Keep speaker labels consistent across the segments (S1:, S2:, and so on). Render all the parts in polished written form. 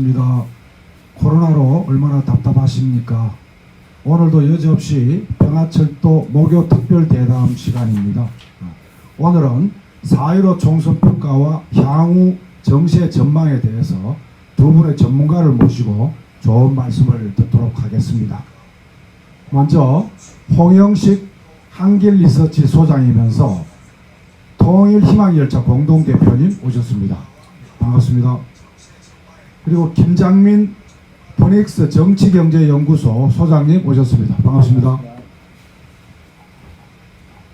S1: 반갑습니다. 코로나로 얼마나 답답하십니까? 오늘도 여지없이 평화철도 목요 특별 대담 시간입니다. 오늘은 4.15 총선평가와 향후 정세 전망에 대해서 두 분의 전문가를 모시고 좋은 말씀을 듣도록 하겠습니다. 먼저 홍영식 한길리서치 소장이면서 통일희망열차 공동대표님 오셨습니다. 반갑습니다. 그리고 김장민 포닉스 정치경제연구소 소장님 오셨습니다. 반갑습니다.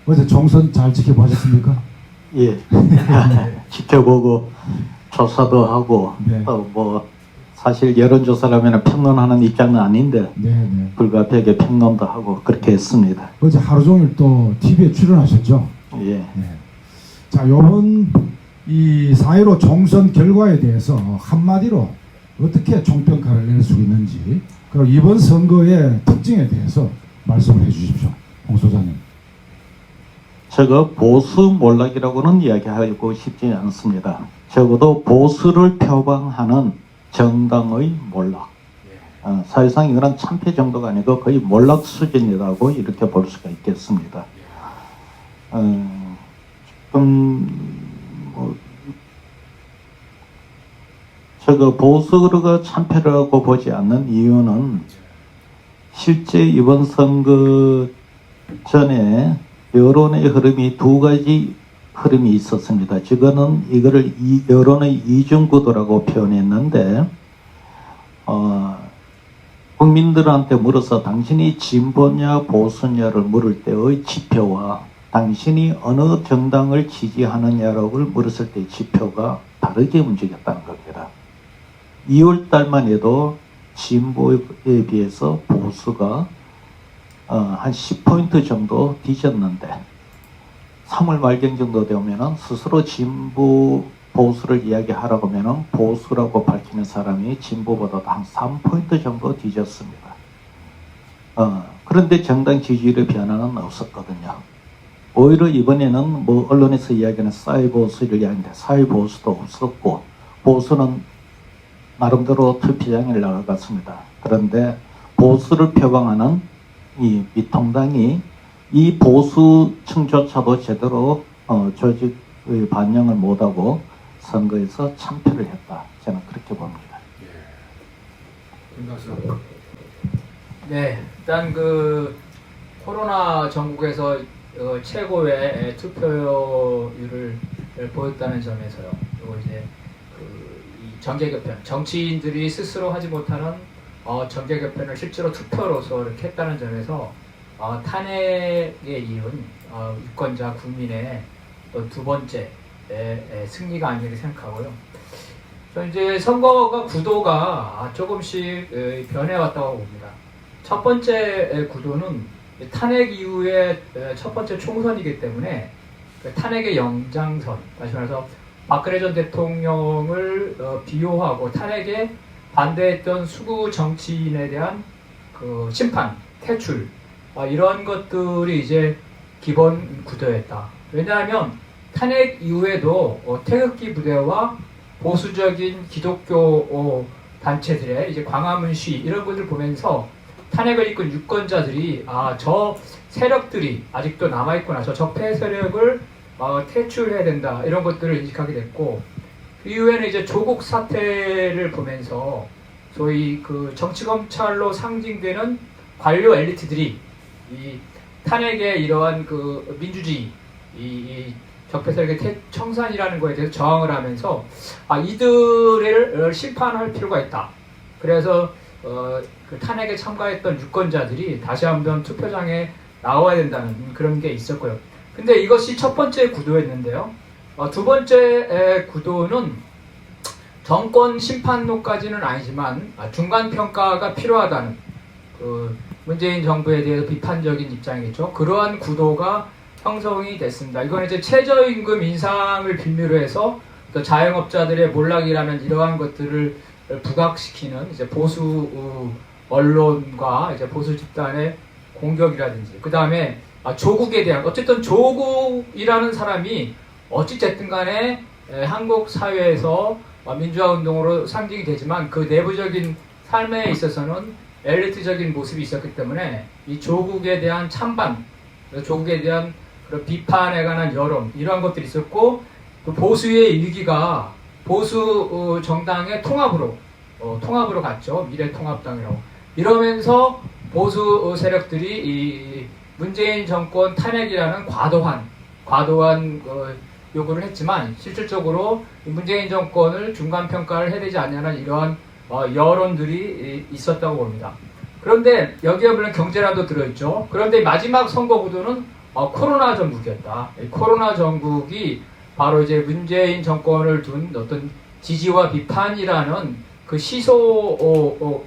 S1: 어제 총선 잘 지켜보셨습니까?
S2: 예. 지켜보고 조사도 하고
S1: 네.
S2: 뭐 사실 여론조사라면 평론하는 입장은 아닌데
S1: 네.
S2: 불가피하게 평론도 하고 그렇게 했습니다.
S1: 어제 하루 종일 또 TV에 출연하셨죠?
S2: 예.
S1: 네. 자, 요번 이 4.15 총선 결과에 대해서 한마디로 어떻게 총평가를 낼 수 있는지, 그리고 이번 선거의 특징에 대해서 말씀을 해주십시오. 홍 소장님.
S2: 제가 보수 몰락이라고는 이야기하고 싶지 않습니다. 적어도 보수를 표방하는 정당의 몰락. 사실상 이거는 참패 정도가 아니고 거의 몰락 수준이라고 이렇게 볼 수가 있겠습니다. 제가 보수가 참패라고 보지 않는 이유는 실제 이번 선거 전에 여론의 흐름이 두 가지 흐름이 있었습니다. 이거를 여론의 이중구도라고 표현했는데, 국민들한테 물어서 당신이 진보냐 보수냐를 물을 때의 지표와 당신이 어느 정당을 지지하느냐를 물었을 때의 지표가 다르게 움직였다는 겁니다. 2월 달만 해도 진보에 비해서 보수가 한 10포인트 정도 뒤졌는데 3월 말경 정도 되면은 스스로 진보 보수를 이야기하라고 하면은 보수라고 밝히는 사람이 진보보다 한 3포인트 정도 뒤졌습니다. 그런데 정당 지지율의 변화는 없었거든요. 오히려 이번에는 뭐 언론에서 이야기하는 사이보수를 이야기하는데 사이보수도 없었고 보수는 나름대로 투표장에 나가갔습니다. 그런데 보수를 표방하는 이 미통당이 이 보수층조차도 제대로 조직의 반영을 못하고 선거에서 참패를 했다. 저는 그렇게 봅니다.
S3: 네, 일단 그 코로나 전국에서 최고의 투표율을 보였다는 점에서요. 그리고 이제 이 정계개편, 정치인들이 스스로 하지 못하는 정계개편을 실제로 투표로서 이렇게 했다는 점에서 탄핵에 이은 유권자 국민의 또 두 번째 승리가 아니라 생각하고요. 저 이제 선거가 구도가 조금씩 변해왔다고 봅니다. 첫 번째 구도는 탄핵 이후에 첫 번째 총선이기 때문에 탄핵의 연장선, 다시 말해서 박근혜 전 대통령을 비호하고 탄핵에 반대했던 수구 정치인에 대한 그 심판, 퇴출 이런 것들이 이제 기본 구도였다. 왜냐하면 탄핵 이후에도 태극기 부대와 보수적인 기독교 단체들의 이제 광화문 시위 이런 것을 보면서 탄핵을 이끈 유권자들이 저 세력들이 아직도 남아있구나, 저 적폐 세력을 퇴출해야 된다 이런 것들을 인식하게 됐고, 그 이후에는 이제 조국 사태를 보면서 소위 그 정치검찰로 상징되는 관료 엘리트들이 이 탄핵의 이러한 그 민주주의, 이 적폐 세력의 청산이라는 거에 대해서 저항을 하면서 이들을 심판할 필요가 있다. 그래서 그 탄핵에 참가했던 유권자들이 다시 한번 투표장에 나와야 된다는 그런 게 있었고요. 근데 이것이 첫 번째 구도였는데요. 두 번째 구도는 정권 심판로까지는 아니지만 중간 평가가 필요하다는 그 문재인 정부에 대해서 비판적인 입장이겠죠. 그러한 구도가 형성이 됐습니다. 이건 이제 최저임금 인상을 빌미로 해서 또 자영업자들의 몰락이라는 이러한 것들을 부각시키는 이제 보수 언론과 이제 보수 집단의 공격이라든지, 그 다음에 조국에 대한, 어쨌든 조국이라는 사람이 어찌됐든 간에 한국 사회에서 민주화 운동으로 상징이 되지만 그 내부적인 삶에 있어서는 엘리트적인 모습이 있었기 때문에 이 조국에 대한 찬반, 조국에 대한 그런 비판에 관한 여론 이러한 것들이 있었고 그 보수의 위기가 보수 정당의 통합으로 갔죠. 미래통합당이라고. 이러면서 보수 세력들이 이 문재인 정권 탄핵이라는 과도한 요구를 했지만 실질적으로 문재인 정권을 중간 평가를 해야 되지 않냐는 이러한 여론들이 있었다고 봅니다. 그런데 여기에 물론 경제라도 들어있죠. 그런데 마지막 선거 구도는 코로나 정국이었다. 코로나 정국이 바로 이제 문재인 정권을 둔 어떤 지지와 비판이라는 그 시소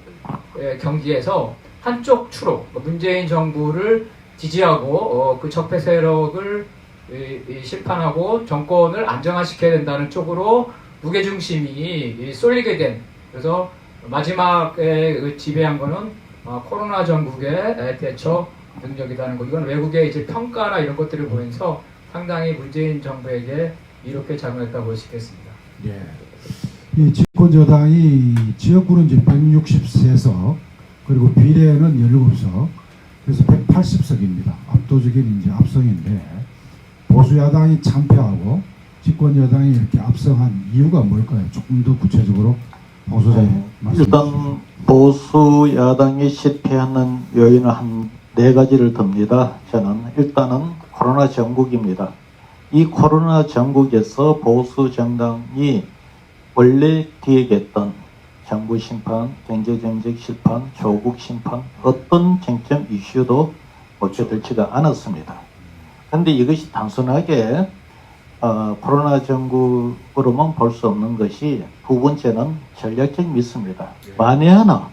S3: 경기에서 한쪽 추로 문재인 정부를 지지하고 그 적폐 세력을 심판하고 정권을 안정화시켜야 된다는 쪽으로 무게중심이 쏠리게 된, 그래서 마지막에 지배한 거는 코로나 정국의 대처 능력이라는 거. 이건 외국의 이제 평가나 이런 것들을 보면서 상당히 문재인 정부에게 이렇게 작용했다고 볼 수 있겠습니다.
S1: 예. 이 집권여당이 지역구는 이제 163석, 그리고 비례는 17석, 그래서 180석입니다. 압도적인 이제 압승인데, 보수야당이 참패하고 집권여당이 이렇게 압승한 이유가 뭘까요? 조금 더 구체적으로 보수자님 말씀 주시죠.
S2: 일단 보수 야당이 실패하는 요인은 한 4가지를 듭니다. 저는 일단은 코로나 정국입니다. 이 코로나 정국에서 보수 정당이 원래 기획했던 정부 심판, 경제정책 심판, 조국 심판, 어떤 쟁점 이슈도 모처들지가 않았습니다. 그런데 이것이 단순하게 코로나 정국으로만 볼 수 없는 것이, 두 번째는 전략적 미스입니다. 만에 하나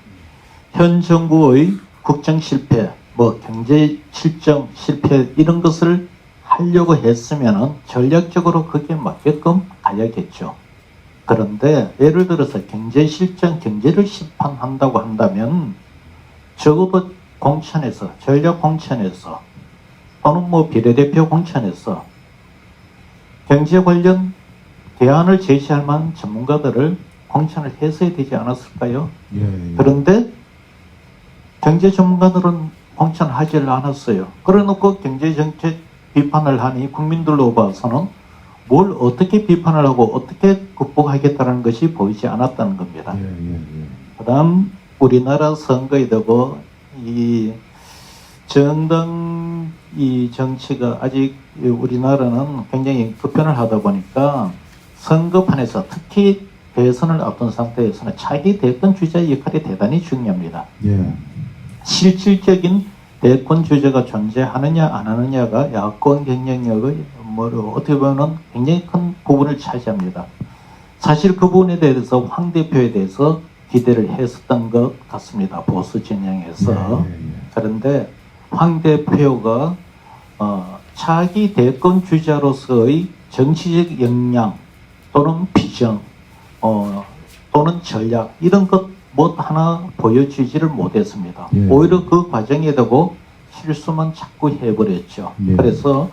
S2: 현 정부의 국정 실패, 경제 실정 실패 이런 것을 하려고 했으면 전략적으로 거기에 맞게끔 가야겠죠. 그런데 예를 들어서 경제 실정, 경제를 심판한다고 한다면 적어도 공천에서, 전략 공천에서 또는 비례대표 공천에서 경제 관련 대안을 제시할 만한 전문가들을 공천을 했어야 되지 않았을까요?
S1: 예.
S2: 그런데 경제 전문가들은 공천하지를 않았어요. 그래놓고 경제정책 비판을 하니 국민들로 봐서는 뭘 어떻게 비판을 하고 어떻게 극복하겠다는 것이 보이지 않았다는 겁니다. 그 다음 우리나라 선거에도 이 정당 이 정치가 아직 우리나라는 굉장히 급변을 하다 보니까 선거판에서 특히 대선을 앞둔 상태에서는 차기 대권 주자의 역할이 대단히 중요합니다.
S1: 예.
S2: 실질적인 대권 주자가 존재하느냐 안 하느냐가 야권 경쟁력의 어떻게 보면 굉장히 큰 부분을 차지합니다. 사실 그 부분에 대해서 황 대표에 대해서 기대를 했었던 것 같습니다. 보수 진영에서. 그런데 황 대표가 차기 대권 주자로서의 정치적 역량 또는 비전 또는 전략 이런 것 하나 보여주지를 못했습니다.
S1: 예.
S2: 오히려 그 과정에 대고 실수만 자꾸 해버렸죠.
S1: 예.
S2: 그래서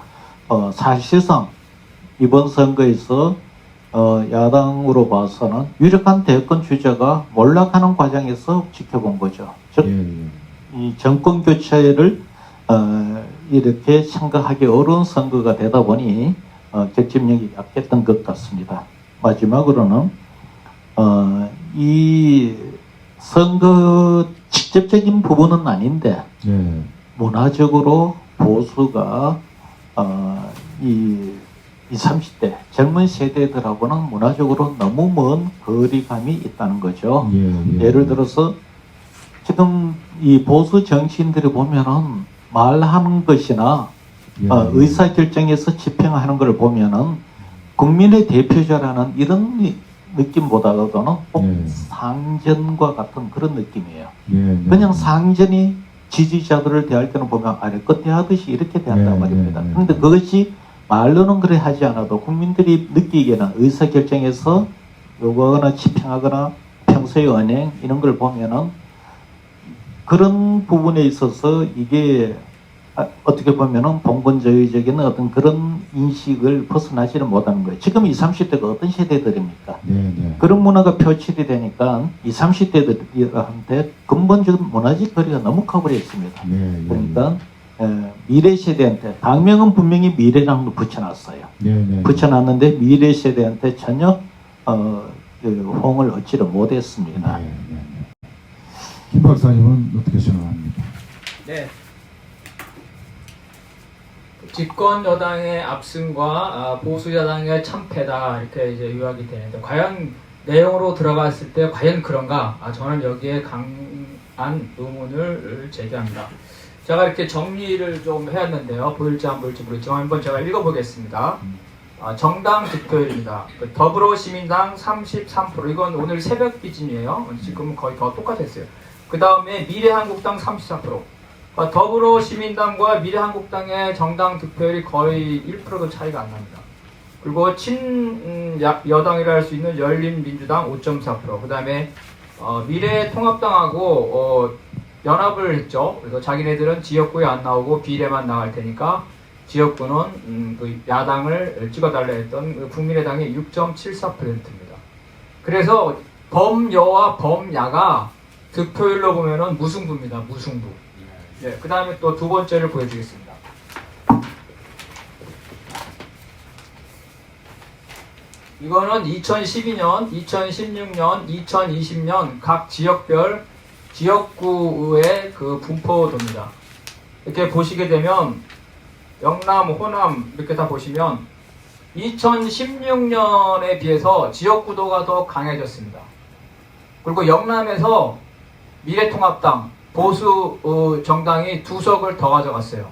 S2: 사실상 이번 선거에서 야당으로 봐서는 유력한 대권 주자가 몰락하는 과정에서 지켜본 거죠. 즉 이 정권 교체를 이렇게 생각하기 어려운 선거가 되다 보니 결집력이 약했던 것 같습니다. 마지막으로는 이 선거 직접적인 부분은 아닌데 문화적으로 보수가 이 20, 30대 젊은 세대들하고는 문화적으로 너무 먼 거리감이 있다는 거죠. 예를 들어서 지금 이 보수 정치인들이 보면은 말하는 것이나 의사결정에서 집행하는 걸 보면은 국민의 대표자라는 이런 느낌보다는 꼭 상전과 같은 그런 느낌이에요. 그냥 상전이 지지자들을 대할 때는 보면 아래껏 대하듯이 이렇게 대한단 말입니다. 그런데 그것이 말로는 그래 하지 않아도 국민들이 느끼기에는 의사결정에서 요구하거나 집행하거나 평소의 언행 이런 걸 보면은 그런 부분에 있어서 이게 어떻게 보면은 봉건주의적인 어떤 그런 인식을 벗어나지를 못하는 거예요. 지금 20, 30대가 어떤 세대들입니까?
S1: 네, 네.
S2: 그런 문화가 표출이 되니까 20, 30대들한테 근본적인 문화적 거리가 너무 커버려 있습니다.
S1: 네,
S2: 그러니까 미래 세대한테 당명은 분명히 미래라는 걸 붙여놨어요.
S1: 네, 네.
S2: 붙여놨는데 미래 세대한테 전혀 그 호응을 얻지를 못했습니다.
S1: 네, 네, 네. 김 박사님은 어떻게 생각합니까?
S3: 네. 집권 여당의 압승과 보수 여당의 참패다 이렇게 이제 요약이 되는데 과연 내용으로 들어갔을 때 과연 그런가? 저는 여기에 강한 의문을 제기합니다. 제가 이렇게 정리를 좀 해왔는데요. 보일지 안 보일지 모르겠지만 한번 제가 읽어보겠습니다. 정당 득표율입니다. 더불어시민당 33%, 이건 오늘 새벽 기준이에요. 지금은 거의 더 똑같았어요. 그 다음에 미래한국당 34%. 더불어시민당과 미래한국당의 정당 득표율이 거의 1%도 차이가 안 납니다. 그리고 친여당이라 할 수 있는 열린민주당 5.4%, 그 다음에 미래통합당하고 연합을 했죠. 그래서 자기네들은 지역구에 안 나오고 비례만 나갈 테니까 지역구는 그 야당을 찍어달라 했던 국민의당이 6.74%입니다. 그래서 범여와 범야가 득표율로 보면은 무승부입니다. 무승부. 네, 그 다음에 또 두 번째를 보여주겠습니다. 이거는 2012년, 2016년, 2020년 각 지역별 지역구의 그 분포도입니다. 이렇게 보시게 되면 영남, 호남 이렇게 다 보시면 2016년에 비해서 지역구도가 더 강해졌습니다. 그리고 영남에서 미래통합당, 보수 정당이 2석을 더 가져갔어요.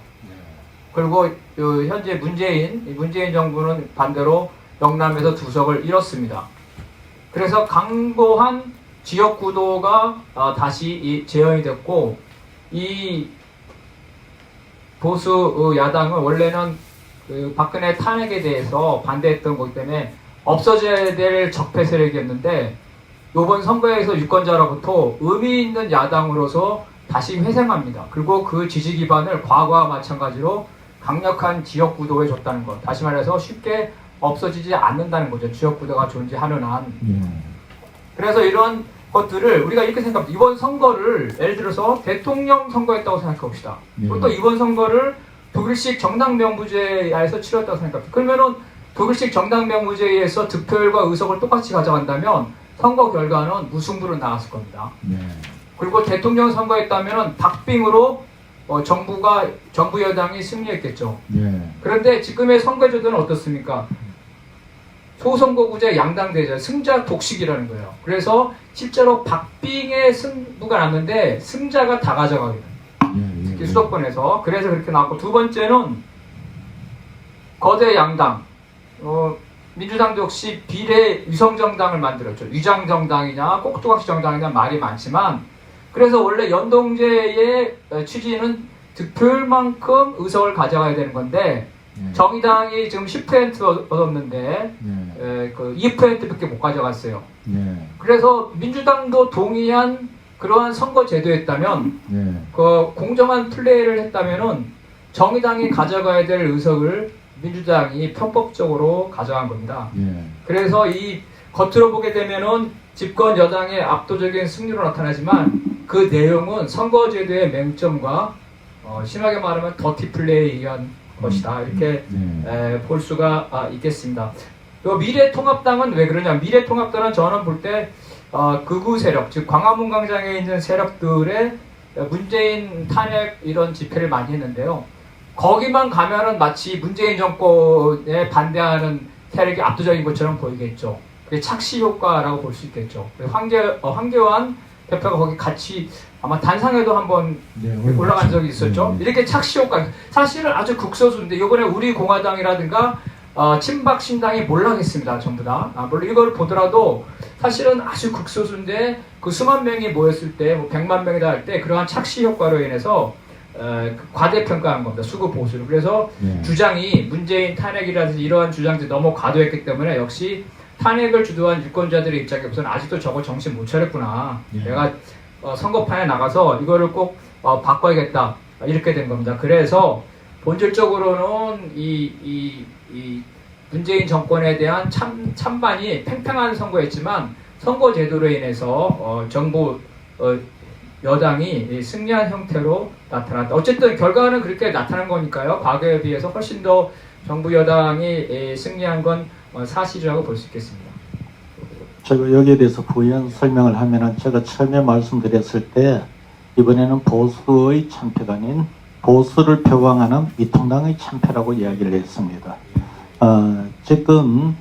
S3: 그리고 현재 문재인 정부는 반대로 영남에서 2석을 잃었습니다. 그래서 강고한 지역구도가 다시 재현이 됐고, 이 보수 야당은 원래는 그 박근혜 탄핵에 대해서 반대했던 거기 때문에 없어져야 될 적폐 세력이었는데, 이번 선거에서 유권자로부터 의미 있는 야당으로서 다시 회생합니다. 그리고 그 지지 기반을 과거와 마찬가지로 강력한 지역구도에 줬다는 것. 다시 말해서 쉽게 없어지지 않는다는 거죠. 지역구도가 존재하는 한. 그래서 이런 것들을 우리가 이렇게 생각합니다. 이번 선거를 예를 들어서 대통령 선거였다고 생각해 봅시다. 그리고 또 이번 선거를 독일식 정당명부제에서 치렀다고 생각합니다. 그러면은 독일식 정당명부제에서 득표율과 의석을 똑같이 가져간다면 선거 결과는 무승부로 나왔을 겁니다. 그리고 대통령 선거했다면 박빙으로 정부 여당이 승리했겠죠. 그런데 지금의 선거제도는 어떻습니까? 소선거구제 양당대전, 승자 독식이라는 거예요. 그래서 실제로 박빙의 승부가 났는데 승자가 다 가져가게 됩니다. 특히 수도권에서. 그래서 그렇게 나왔고, 두 번째는 거대 양당. 민주당도 역시 비례 위성정당을 만들었죠. 위장정당이냐 꼭두각시 정당이냐 말이 많지만, 그래서 원래 연동제의 취지는 득표율만큼 의석을 가져가야 되는 건데, 정의당이 지금 10% 얻었는데 그 2%밖에 못 가져갔어요. 그래서 민주당도 동의한 그러한 선거 제도였다면, 그 공정한 플레이를 했다면은 정의당이 가져가야 될 의석을 민주당이 편법적으로 가져간 겁니다. 그래서 이 겉으로 보게 되면은 집권 여당의 압도적인 승리로 나타나지만 그 내용은 선거제도의 맹점과 심하게 말하면 더티 플레이에 의한 것이다. 이렇게 볼 수가 있겠습니다. 미래통합당은 왜 그러냐? 미래통합당은 저는 볼 때 극우 세력, 즉 광화문 광장에 있는 세력들의 문재인 탄핵 이런 집회를 많이 했는데요. 거기만 가면은 마치 문재인 정권에 반대하는 세력이 압도적인 것처럼 보이겠죠. 그게 착시 효과라고 볼 수 있겠죠. 황교안 대표가 거기 같이 아마 단상에도 한번 올라간 적이 있었죠. 이렇게 착시 효과, 사실은 아주 극소수인데 이번에 우리 공화당이라든가 친박 신당이 몰락했습니다. 전부 다. 물론 이걸 보더라도 사실은 아주 극소수인데 그 수만 명이 모였을 때, 뭐 100만 명이다 할 때 그러한 착시 효과로 인해서 과대평가한 겁니다. 수구 보수를. 그래서 주장이 문재인 탄핵이라든지 이러한 주장들이 너무 과도했기 때문에 역시 탄핵을 주도한 유권자들의 입장에서는 아직도 저거 정신 못 차렸구나. 내가 선거판에 나가서 이거를 꼭 바꿔야겠다. 이렇게 된 겁니다. 그래서 본질적으로는 이 문재인 정권에 대한 찬반이 팽팽한 선거였지만 선거 제도로 인해서 정부 여당이 승리한 형태로 나타났다. 어쨌든 결과는 그렇게 나타난 거니까요. 과거에 비해서 훨씬 더 정부 여당이 승리한 건 사실이라고 볼 수 있겠습니다.
S2: 제가 여기에 대해서 부연 설명을 하면은 제가 처음에 말씀드렸을 때 이번에는 보수의 참패가 아닌 보수를 표방하는 미통당의 참패라고 이야기를 했습니다. 지금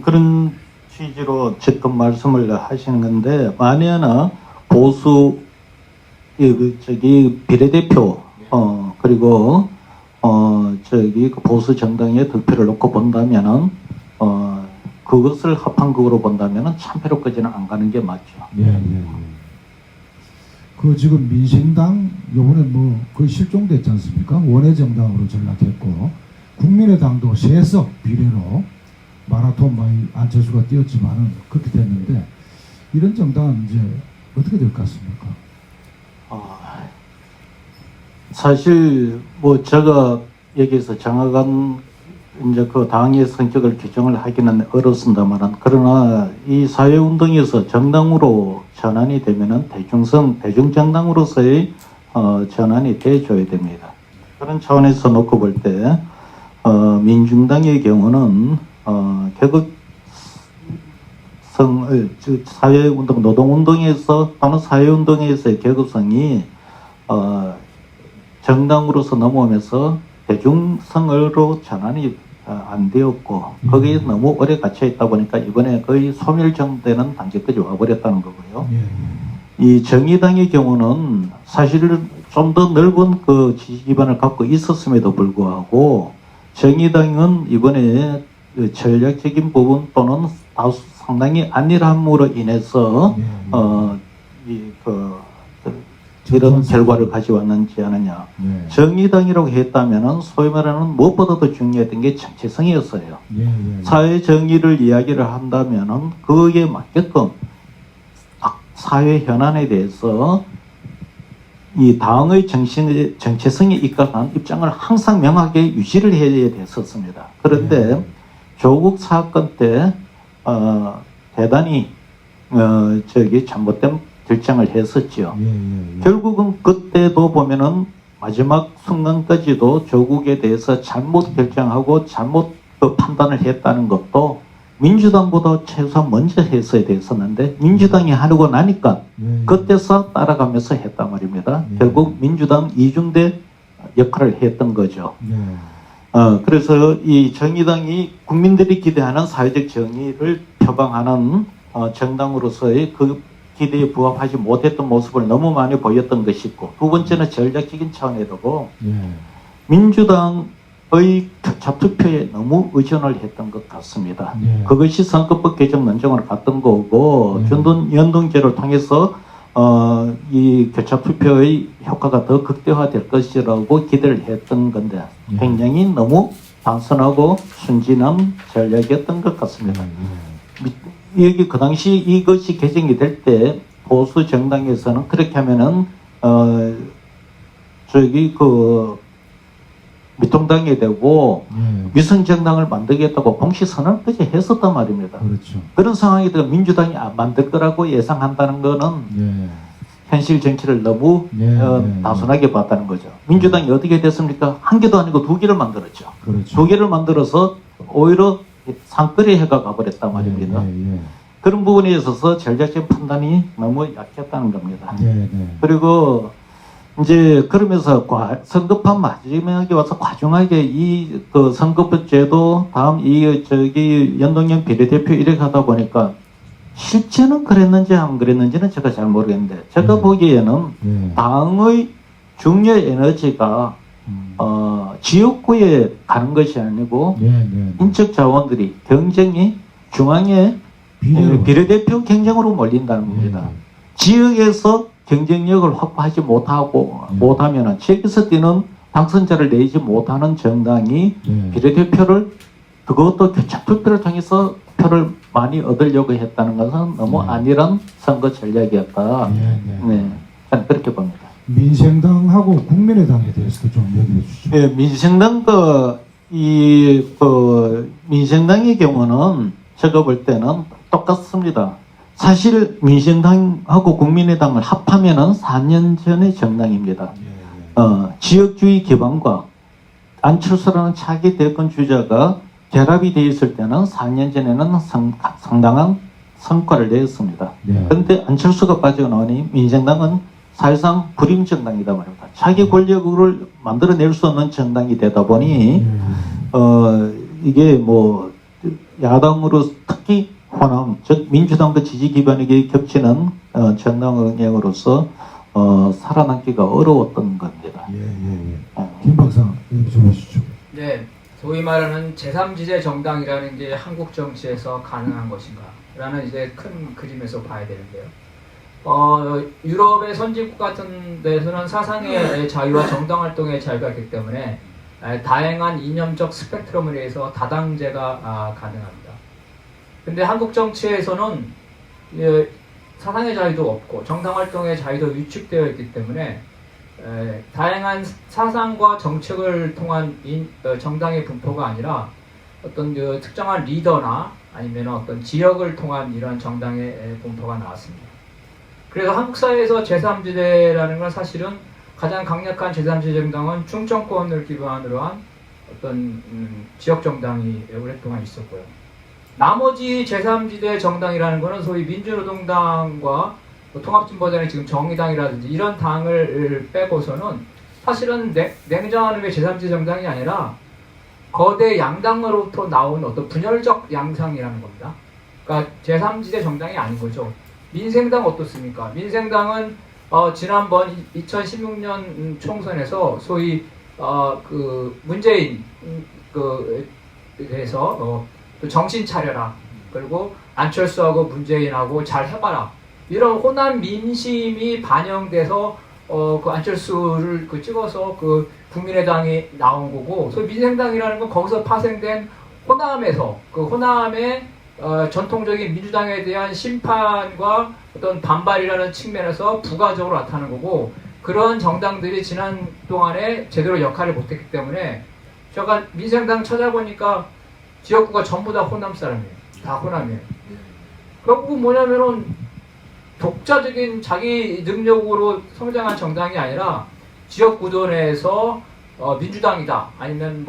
S2: 그런 취지로 지금 말씀을 하시는 건데, 만약에 보수 비례대표 그리고 그 보수 정당의 득표를 놓고 본다면은 그것을 합한국으로 본다면은 참패로까지는 안 가는 게 맞죠.
S1: 예. 그 지금 민생당 요번에 뭐 거의 실종됐지 않습니까? 원외정당으로 전락했고 국민의당도 3석 비례로 마라톤 많이 안철수가 뛰었지만은 그렇게 됐는데 이런 정당은 이제 어떻게 될 것 같습니까?
S2: 사실 뭐 제가 여기서 정확한 이제 그 당의 성격을 규정을 하기는 어렵습니다만, 그러나 이 사회운동에서 정당으로 전환이 되면은 대중정당으로서의 전환이 돼줘야 됩니다. 그런 차원에서 놓고 볼 때 민중당의 경우는 계급성을, 즉 사회운동, 노동운동에서 또는 사회운동에서의 계급성이 정당으로서 넘어오면서 대중성으로 전환이 안 되었고 거기에 너무 오래 갇혀 있다 보니까 이번에 거의 소멸정되는 단계까지 와버렸다는 거고요. 이 정의당의 경우는 사실 좀 더 넓은 그 지지 기반을 갖고 있었음에도 불구하고 정의당은 이번에 그 전략적인 부분 또는 다수 상당히 안일함으로 인해서 이런 결과를 가져왔는지 않느냐. 정의당이라고 했다면은 소위 말하는 무엇보다도 중요했던 게 정체성이었어요. 사회 정의를 이야기를 한다면은 그에 맞게끔 사회 현안에 대해서 이 당의 정체성에 입각한 입장을 항상 명하게 유지를 해야 됐었습니다. 그런데 조국 사건 때 대단히 잘못된 결정을 했었죠. 결국은 그때도 보면은 마지막 순간까지도 조국에 대해서 잘못 결정하고 잘못 판단을 했다는 것도 민주당보다 최소한 먼저 했어야 됐었는데 민주당이 하려고 나니까 그때서 따라가면서 했단 말입니다. 결국 민주당 이중대 역할을 했던 거죠. 그래서 이 정의당이 국민들이 기대하는 사회적 정의를 표방하는 정당으로서의 그 기대에 부합하지 못했던 모습을 너무 많이 보였던 것이 있고, 두 번째는 전략적인 차원에도 민주당의 교차투표에 너무 의존을 했던 것 같습니다. 그것이 선거법 개정 논쟁으로 갔던 거고 연동제를 통해서 이 교차투표의 효과가 더 극대화될 것이라고 기대를 했던 건데 굉장히 너무 단순하고 순진한 전략이었던 것 같습니다. 여기 그 당시 이것이 개정이 될 때 보수 정당에서는 그렇게 하면은 미통당이 되고 위성정당을 만들겠다고 공시선언까지 했었단 말입니다.
S1: 그렇죠.
S2: 그런 상황이 되면 민주당이 안 만들 거라고 예상한다는 거는 현실 정치를 너무 단순하게 봤다는 거죠. 민주당이 어떻게 됐습니까? 한 개도 아니고 두 개를 만들었죠.
S1: 그렇죠.
S2: 두 개를 만들어서 오히려 상거리 해가 가버렸단 말입니다. 그런 부분에 있어서 전략적 판단이 너무 약했다는 겁니다. 그리고 이제 그러면서 선거판 마지막에 와서 과중하게 이 그 선거법 제도 다음 연동형 비례대표 이렇게 하다 보니까 실제는 그랬는지 안 그랬는지는 제가 잘 모르겠는데 제가 보기에는 당의 중요 에너지가 지역구에 가는 것이 아니고 인적 자원들이 경쟁이 중앙에 비례대표 경쟁으로 몰린다는 겁니다. 지역에서 경쟁력을 확보하지 못하면 지역에서 뛰는 당선자를 내지 못하는 정당이 비례대표를 그것도 교차투표를 통해서 표를 많이 얻으려고 했다는 것은 너무 안일한 선거 전략이었다. 저는 그렇게 봅니다.
S1: 민생당하고 국민의당에 대해서도 좀 얘기해 주시죠.
S2: 예, 민생당의 경우는 제가 볼 때는 똑같습니다. 사실 민생당하고 국민의당을 합하면은 4년 전의 정당입니다. 지역주의 기반과 안철수라는 차기 대권 주자가 결합이 되어 있을 때는 4년 전에는 상당한 성과를 내었습니다. 그런데 안철수가 빠져나오니 민생당은 사실상 불임 정당이다 말입니다. 자기 권력을 만들어낼 수 없는 정당이 되다 보니 이게 뭐 야당으로 특히 호남, 즉 민주당과 지지 기반이 겹치는 정당 응행으로서 살아남기가 어려웠던 겁니다.
S1: 김 박사 얘기 좀 해주시죠.
S3: 네, 소위 말하는 제3지대 정당이라는 게 한국 정치에서 가능한 것인가? 라는 이제 큰 그림에서 봐야 되는데요. 유럽의 선진국 같은 데서는 사상의 자유와 정당 활동의 자유가 있기 때문에 다양한 이념적 스펙트럼에 의해서 다당제가 가능합니다. 근데 한국 정치에서는 사상의 자유도 없고 정당 활동의 자유도 위축되어 있기 때문에 다양한 사상과 정책을 통한 정당의 분포가 아니라 어떤 특정한 리더나 아니면 어떤 지역을 통한 이런 정당의 분포가 나왔습니다. 그래서 한국 사회에서 제3지대라는 건 사실은 가장 강력한 제3지대 정당은 충청권을 기반으로 한 어떤 지역 정당이 오랫동안 있었고요. 나머지 제3지대 정당이라는 것은 소위 민주노동당과 통합진보당의 지금 정의당이라든지 이런 당을 빼고서는 사실은 냉정한 의미의 제3지대 정당이 아니라 거대 양당으로부터 나온 어떤 분열적 양상이라는 겁니다. 그러니까 제3지대 정당이 아닌 거죠. 민생당 어떻습니까? 민생당은 지난번 2016년 총선에서 소위 문재인 대해서 또 정신 차려라. 그리고 안철수하고 문재인하고 잘 해봐라. 이런 호남 민심이 반영돼서 그 안철수를 찍어서 그 국민의당이 나온 거고, 소위 민생당이라는 건 거기서 파생된 호남에서 그 호남의 전통적인 민주당에 대한 심판과 어떤 반발이라는 측면에서 부가적으로 나타나는 거고, 그런 정당들이 지난 동안에 제대로 역할을 못했기 때문에 제가 민생당 찾아보니까 지역구가 전부 다 호남 사람이에요. 다 호남이에요. 결국 뭐냐면은 독자적인 자기 능력으로 성장한 정당이 아니라 지역구도 내에서 민주당이다 아니면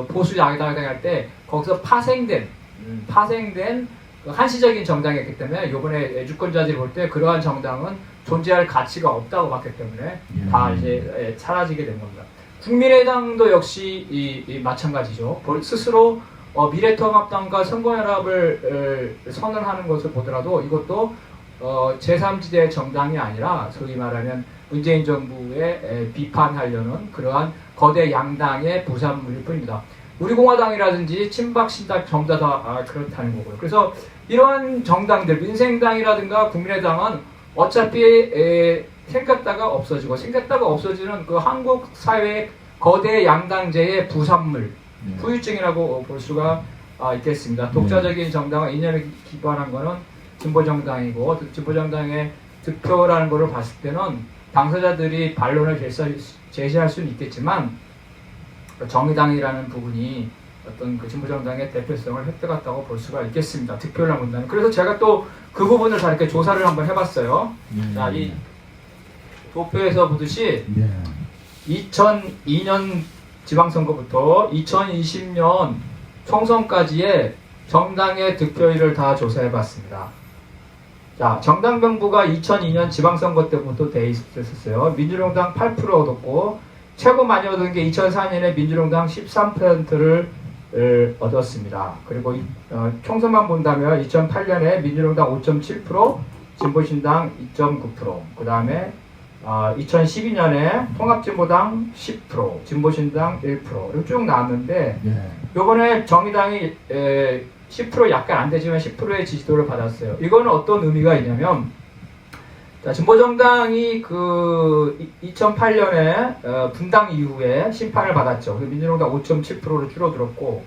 S3: 보수 야당이다 할 때 거기서 파생된 그 한시적인 정당이었기 때문에 이번에 유권자들이 볼 때 그러한 정당은 존재할 가치가 없다고 봤기 때문에 다 이제 사라지게 된 겁니다. 국민의당도 역시 마찬가지죠. 스스로 미래통합당과 선거연합을 선언하는 것을 보더라도 이것도 제3지대 정당이 아니라 소위 말하면 문재인 정부에 비판하려는 그러한 거대 양당의 부산물일 뿐입니다. 우리공화당이라든지 친박신당 전부 다 그렇다는 거고요. 그래서 이러한 정당들, 민생당이라든가 국민의당은 어차피 생겼다가 없어지고 생겼다가 없어지는 그 한국 사회의 거대 양당제의 부산물, 후유증이라고 볼 수가 있겠습니다. 독자적인 정당은 이념에 기반한 거는 진보정당이고, 진보정당의 득표라는 것을 봤을 때는 당사자들이 반론을 제시할 수는 있겠지만 정의당이라는 부분이 어떤 그 진보정당의 대표성을 획득했다고 볼 수가 있겠습니다. 득표를 본다면. 그래서 제가 또 그 부분을 다 이렇게 조사를 한번 해봤어요. 자, 이 도표에서 보듯이 2002년 지방선거부터 2020년 총선까지의 정당의 득표율을 다 조사해봤습니다. 자, 정당 명부가 2002년 지방선거 때부터 돼 있었어요. 민주노동당 8% 얻었고, 최고 많이 얻은 게 2004년에 민주노동당 13%를 얻었습니다. 그리고 총선만 본다면 2008년에 민주노동당 5.7%, 진보신당 2.9%, 그 다음에 2012년에 통합진보당 10%, 진보신당 1% 이렇게 쭉 나왔는데, 요번에 정의당이 10% 약간 안 되지만 10%의 지지도를 받았어요. 이거는 어떤 의미가 있냐면, 자, 진보정당이 그 2008년에 분당 이후에 심판을 받았죠. 민주노동당 5.7%로 줄어들었고,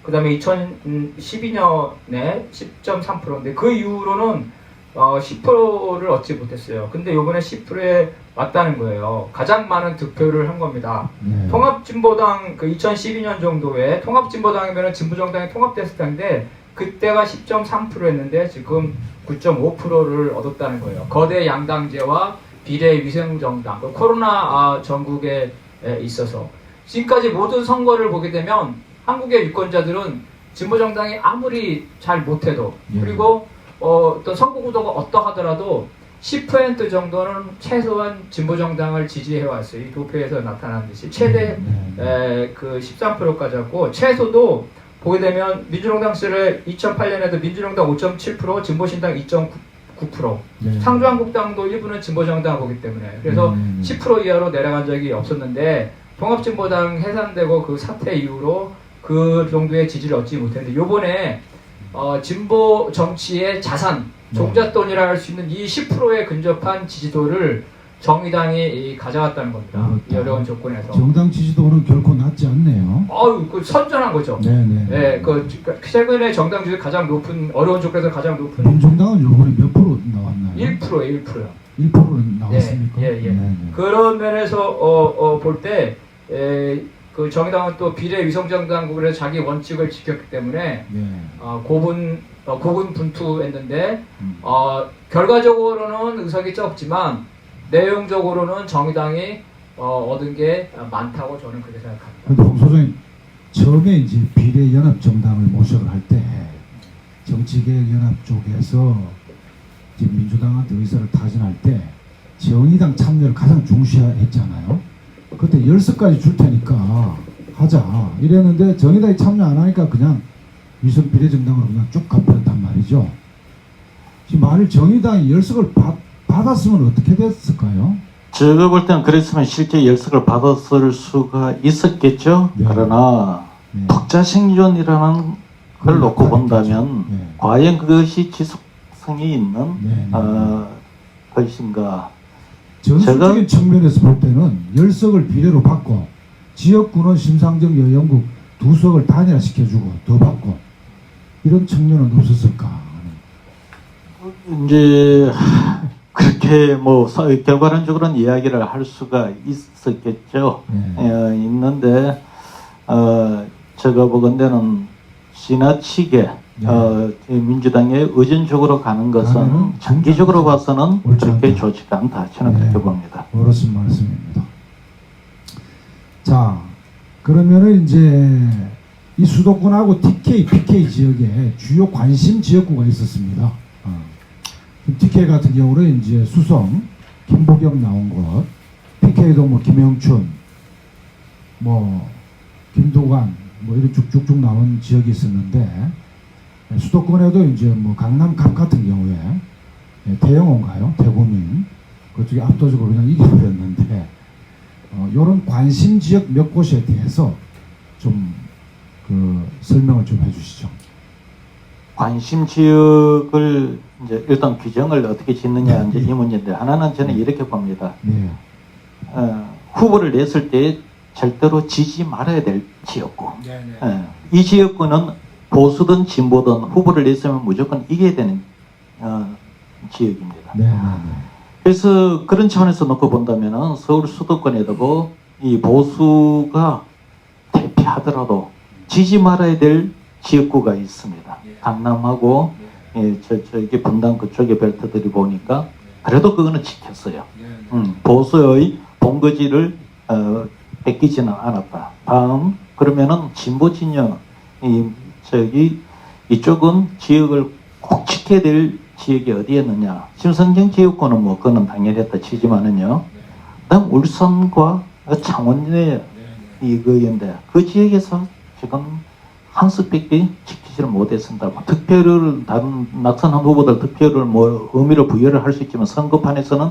S3: 그 다음에 2012년에 10.3%인데 그 이후로는 10%를 얻지 못했어요. 근데 이번에 10%에 왔다는 거예요. 가장 많은 득표를 한 겁니다.
S1: 네.
S3: 통합진보당 그 2012년 정도에 통합진보당이면 진보정당이 통합됐을 텐데 그때가 10.3%였는데 지금 9.5%를 얻었다는 거예요. 거대 양당제와 비례 위생정당, 그 코로나 전국에 있어서 지금까지 모든 선거를 보게 되면 한국의 유권자들은 진보정당이 아무리 잘 못해도 그리고 어떤 선거 구도가 어떠하더라도 10% 정도는 최소한 진보정당을 지지해왔어요. 이 도표에서 나타난 듯이 최대 그 13%까지 왔고 최소도 보게 되면 민주정당 시절에 2008년에도 민주정당 5.7%, 진보신당 2.9%, 상주한국당도 일부는 진보정당 보기 때문에 그래서 10% 이하로 내려간 적이 없었는데 통합진보당 해산되고 그 사태 이후로 그 정도의 지지를 얻지 못했는데 요번에 진보 정치의 자산, 종잣돈이라 할 수 있는 이 10%에 근접한 지지도를 정의당이 가져갔다는 겁니다. 이 어려운 조건에서.
S1: 정당 지지도는 결코 낮지 않네요.
S3: 그 선전한 거죠.
S1: 네네.
S3: 네, 그 최근에 정당 지지율 가장 높은 어려운 조건에서 가장 높은.
S1: 민정당은 요번에 몇 프로 나왔나요?
S3: 1%예요, 1%요.
S1: 1%는 나왔습니까?
S3: 예.
S1: 네네.
S3: 그런 면에서 볼 때 그 정의당은 또 비례 위성정당국으로 자기 원칙을 지켰기 때문에 고군분투했는데 결과적으로는 의석이 적지만 내용적으로는 정의당이 얻은 게 많다고 저는 그렇게 생각합니다.
S1: 근데 홍 소장님 처음에 이제 비례연합정당을 모색을 할 때 정치개혁연합 쪽에서 이제 민주당한테 의사를 타진할 때 정의당 참여를 가장 중시했잖아요. 그때 10석까지 줄 테니까 하자 이랬는데 정의당이 참여 안 하니까 그냥 위성 비례정당으로 그냥 쭉 가버렸단 말이죠. 지금 만일 정의당이 10석을 받았으면 어떻게 됐을까요?
S2: 제가 볼 때는 그랬으면 실제 10석을 받았을 수가 있었겠죠.
S1: 네.
S2: 그러나
S1: 네.
S2: 독자 생존이라는 걸 놓고 본다면
S1: 네.
S2: 과연 그것이 지속성이 있는
S1: 네.
S2: 것인가.
S1: 전술적인 측면에서 볼 때는 10석을 비례로 받고 지역구는 심상정 여영국 2석을 단일화시켜주고 더 받고 이런 측면은 없었을까?
S2: 이제 그렇게 뭐 결과론적으로는 이야기를 할 수가 있었겠죠.
S1: 네.
S2: 있는데 제가 보건대는 지나치게 민주당에 의존적으로 가는 것은 장기적으로 봐서는 그렇게 좋지가 않다. 저는 그렇게 봅니다.
S1: 옳으신 말씀입니다. 자, 그러면은 이제 이 수도권하고 TK, PK 지역에 주요 관심 지역구가 있었습니다. TK 같은 경우는 이제 수성, 김보경 나온 곳, PK도 뭐 김영춘, 뭐 김도관, 뭐 이런 쭉쭉쭉 나온 지역이 있었는데 수도권에도 이제 뭐 강남 갑 같은 경우에 태영호인가요? 대구민 그쪽이 압도적으로 그냥 이겨버렸는데 이런 관심 지역 몇 곳에 대해서 좀 그 설명을 좀 해주시죠.
S2: 관심 지역을 이제 일단 규정을 어떻게 짓느냐 이제 이 문제인데 하나는 저는 이렇게 봅니다.
S1: 네.
S2: 후보를 냈을 때 절대로 지지 말아야 될 지역구. 이 지역구는 보수든 진보든 후보를 냈으면 무조건 이겨야 되는 지역입니다. 그래서 그런 차원에서 놓고 본다면 서울 수도권에도 이 보수가 대피하더라도 지지 말아야 될 지역구가 있습니다. 강남하고 저기 분당 그쪽의 벨트들이 보니까 그래도 그거는 지켰어요. 보수의 본거지를 뺏기지는 않았다. 다음 그러면은 진보 진영 이쪽은 지역을 꼭 지켜야 될 지역이 어디였느냐? 심성정 지역구는 뭐 그거는 당연히 했다 치지만은요. 그다음 울산과 창원의 이거인데 그 지역에서 지금 한 석밖에 지키지를 못했습니다. 득표를 다른 낙선한 후보들 득표를 뭐 의미를 부여를 할 수 있지만 선거판에서는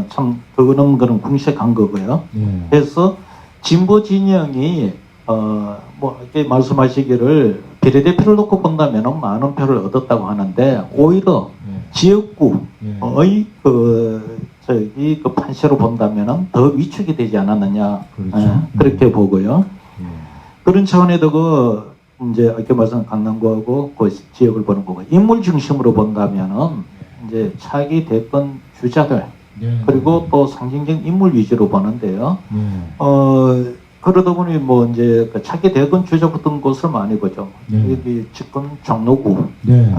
S2: 참 그거는 궁색한 거고요. 그래서 진보 진영이 뭐 이렇게 말씀하시기를 비례대표를 놓고 본다면 많은 표를 얻었다고 하는데 오히려 지역구의 그 판세로 본다면 더 위축이 되지 않았느냐.
S1: 그렇죠.
S2: 그렇게 보고요. 그런 차원에도 이제 아까 말씀 강남구하고 그 지역을 보는 거고 인물 중심으로 본다면은 이제 차기 대권 주자들
S1: 예.
S2: 그리고 또 상징적 인물 위주로 보는데요.
S1: 예.
S2: 그러다 보니 뭐 이제 그 차기 대권 주자 붙은 곳을 많이 보죠.
S1: 네.
S2: 여기 지금 종로구
S1: 네.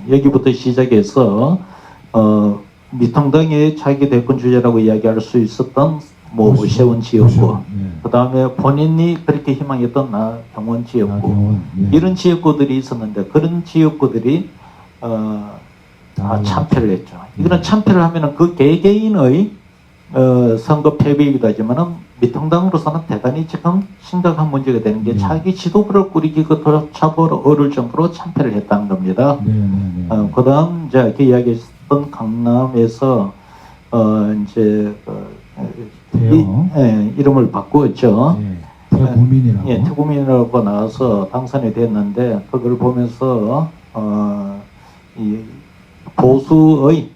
S2: 여기부터 시작해서 미통당의 차기 대권 주자라고 이야기할 수 있었던 뭐 오세훈 지역구,
S1: 예.
S2: 그 다음에 본인이 그렇게 희망했던 나경원 지역구,
S1: 나경원, 예.
S2: 이런 지역구들이 있었는데 그런 지역구들이 다 참패를 했죠. 이거는 참패를 하면은 그 개개인의 선거 패배이기도 하지만은 미통당으로서는 대단히 지금 심각한 문제가 되는 게 자기 지도부를 꾸리기조차 어려울 정도로 참패를 했다는 겁니다. 그 다음 이제 그 이야기했던 강남에서 이제 이름을 바꾸었죠.
S1: 태국민이라고.
S2: 예, 태국민이라고 나와서 당선이 됐는데 그걸 보면서 이 보수의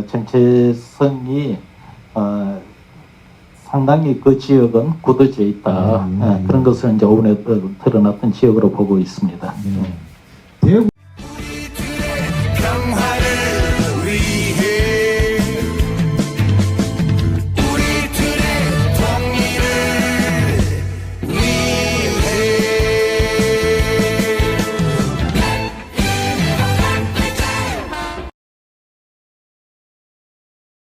S2: 정체성이 상당히 그 지역은 굳어져 있다. 그런 것을 이제 오늘 드러났던 지역으로 보고 있습니다.
S1: 네.